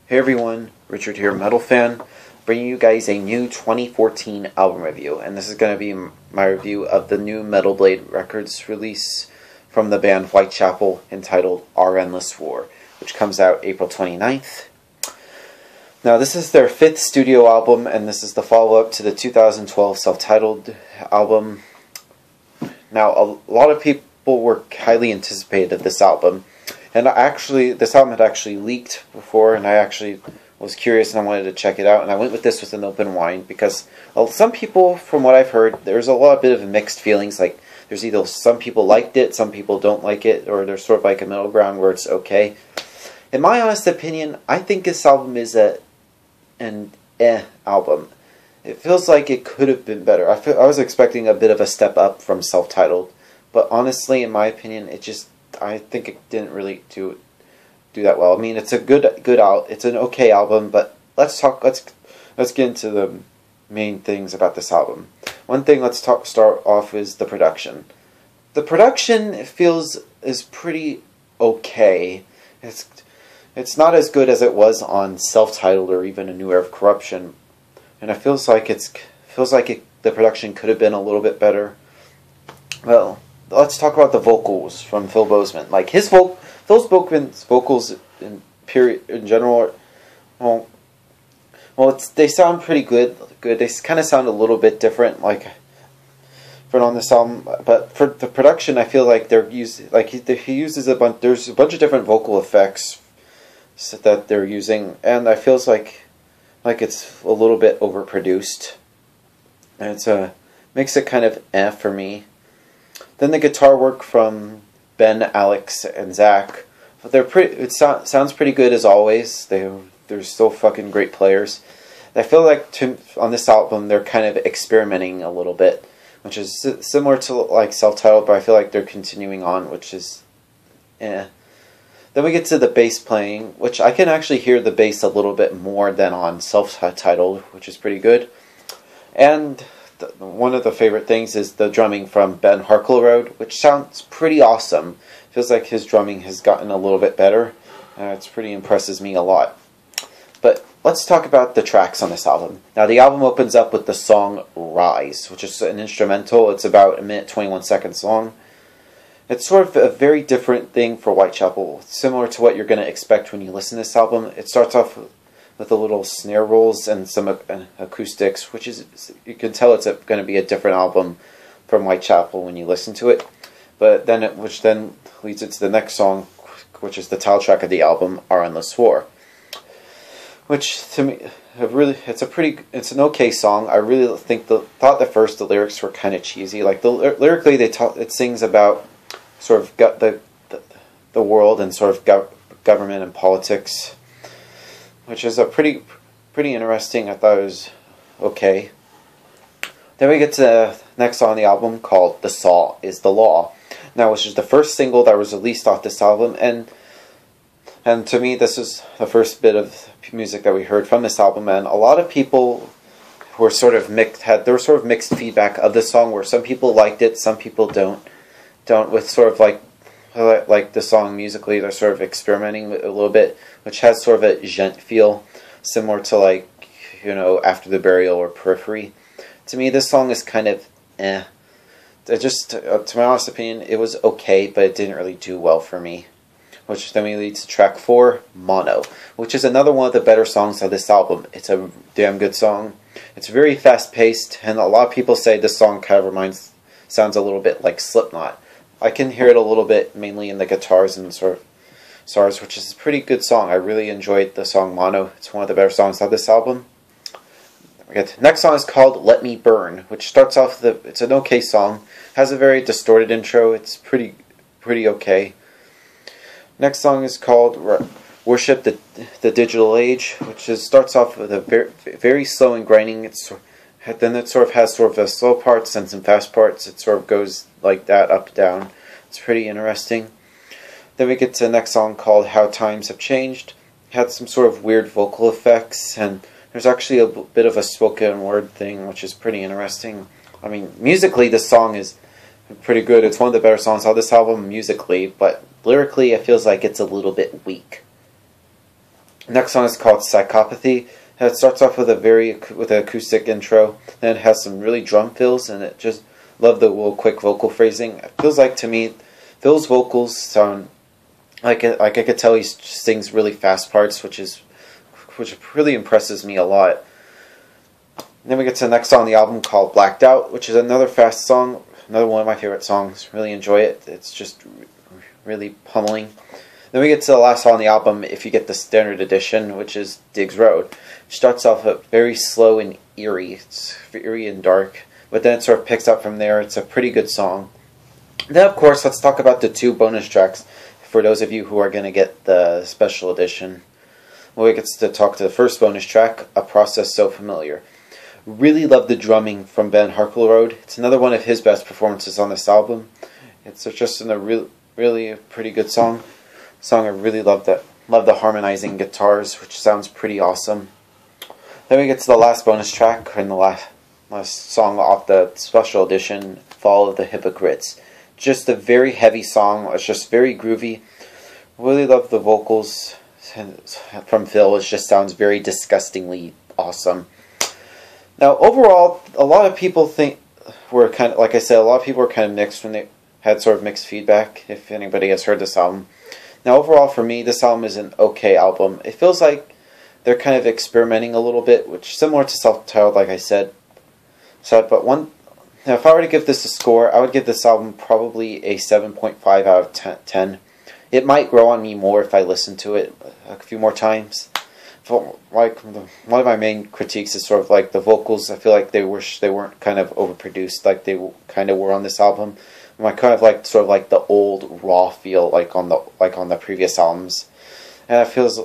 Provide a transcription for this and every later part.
Hey everyone, Richard here, Metal Fan, bringing you guys a new 2014 album review, and this is going to be my review of the new Metal Blade Records release from the band Whitechapel entitled Our Endless War, which comes out April 29th. Now this is their 5th studio album, and this is the follow-up to the 2012 self-titled album. Now a lot of people were highly anticipated of this album. And this album had actually leaked before, and I actually was curious and I wanted to check it out. And I went with this with an open mind because some people, from what I've heard, there's a bit of mixed feelings. Like there's either some people liked it, some people don't like it, or there's sort of like a middle ground where it's okay. In my honest opinion, I think this album is an album. It feels like it could have been better. I was expecting a bit of a step up from self-titled, but honestly, in my opinion, I think it didn't really do that well. I mean, it's a it's an okay album, but let's get into the main things about this album. One thing start off is the production. The production is pretty okay. It's not as good as it was on self-titled or even A New Era of Corruption, and it feels like the production could have been a little bit better. Well, let's talk about the vocals from Phil Bozeman. Like Phil Bozeman's vocals in general, they sound pretty good. They kind of sound a little bit different, on this album. But for the production, I feel like he uses there's a bunch of different vocal effects that they're using, and I feels like it's a little bit overproduced, and makes it kind of for me. Then the guitar work from Ben, Alex, and Zach. It sounds pretty good as always. They're still fucking great players. I feel like on this album they're kind of experimenting a little bit, which is similar to like self-titled, but I feel like they're continuing on, which is Then we get to the bass playing, which I can actually hear the bass a little bit more than on self-titled, which is pretty good. And one of the favorite things is the drumming from Ben Harkleroad, which sounds pretty awesome. Feels like his drumming has gotten a little bit better. It pretty impresses me a lot. But let's talk about the tracks on this album. Now the album opens up with the song Rise, which is an instrumental. It's about 1 minute 21 seconds long. It's sort of a very different thing for Whitechapel, similar to what you're going to expect when you listen to this album. It starts off with a little snare rolls and some acoustics, which is, you can tell it's going to be a different album from Whitechapel when you listen to it. But then which then leads it to the next song, which is the title track of the album, Our Endless War. Which to me, it's an okay song. I really thought at first the lyrics were kind of cheesy. Like lyrically, it sings about sort of the world and sort of government and politics, which is a pretty interesting. I thought it was okay. Then we get to the next song on the album called "The Saw Is the Law," now which is the first single that was released off this album, and to me this is the first bit of music that we heard from this album, and a lot of people were sort of mixed feedback of the song, where some people liked it, some people don't, with sort of like the song musically. They're sort of experimenting with a little bit, which has sort of a gent feel, similar to After the Burial or Periphery. To me, this song is kind of to my honest opinion, it was okay, but it didn't really do well for me. Which then leads to track 4, Mono, which is another one of the better songs of this album. It's a damn good song. It's very fast paced, and a lot of people say this song kind of sounds a little bit like Slipknot. I can hear it a little bit, mainly in the guitars and sort of stars, which is a pretty good song. I really enjoyed the song Mono. It's one of the better songs of this album. Next song is called Let Me Burn, which starts off it's an okay song. Has a very distorted intro. It's pretty okay. Next song is called Worship the Digital Age, which starts off with a very slow and grinding. Then it sort of has the slow parts and some fast parts. It sort of goes like that, up, down. It's pretty interesting. Then we get to the next song called How Times Have Changed. It had some sort of weird vocal effects, and there's actually a bit of a spoken word thing, which is pretty interesting. I mean, musically, this song is pretty good. It's one of the better songs on this album musically, but lyrically it feels like it's a little bit weak. Next song is called Psychopathy. It starts off with with an acoustic intro, then it has some really drum fills, and it just love the little quick vocal phrasing. It feels like to me, Phil's vocals sound like I could tell he sings really fast parts, which really impresses me a lot. And then we get to the next song on the album called Blacked Out, which is another fast song, another one of my favorite songs. Really enjoy it. It's just really pummeling. Then we get to the last song on the album, if you get the standard edition, which is Diggs Road. It starts off very slow and eerie. It's eerie and dark, but then it sort of picks up from there. It's a pretty good song. Then, of course, let's talk about the 2 bonus tracks for those of you who are going to get the special edition. Well, we get to talk to the first bonus track, A Process So Familiar. Really love the drumming from Ben Harkleroad. It's another one of his best performances on this album. It's just a really pretty good song. I really love that. Love the harmonizing guitars, which sounds pretty awesome. Then we get to the last bonus track, and the last song off the special edition, Fall of the Hypocrites. Just a very heavy song. It's just very groovy. Really love the vocals from Phil. It just sounds very disgustingly awesome. Now, overall, a lot of people were kind of, like I said, a lot of people were kind of mixed when they had sort of mixed feedback, if anybody has heard this album. Now, overall, for me, this album is an okay album. It feels like they're kind of experimenting a little bit, which is similar to Self-Titled, like I said. But now, if I were to give this a score, I would give this album probably a 7.5 out of 10. It might grow on me more if I listen to it a few more times. Like one of my main critiques is sort of like the vocals. I feel like they weren't kind of overproduced like they kind of were on this album. I kind of like sort of like the old raw feel like on the previous albums, and it feels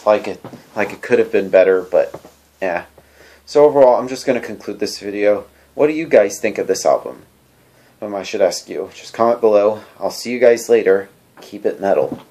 like it could have been better, but yeah. So overall, I'm just going to conclude this video. What do you guys think of this album? I should ask you. Just comment below. I'll see you guys later. Keep it metal.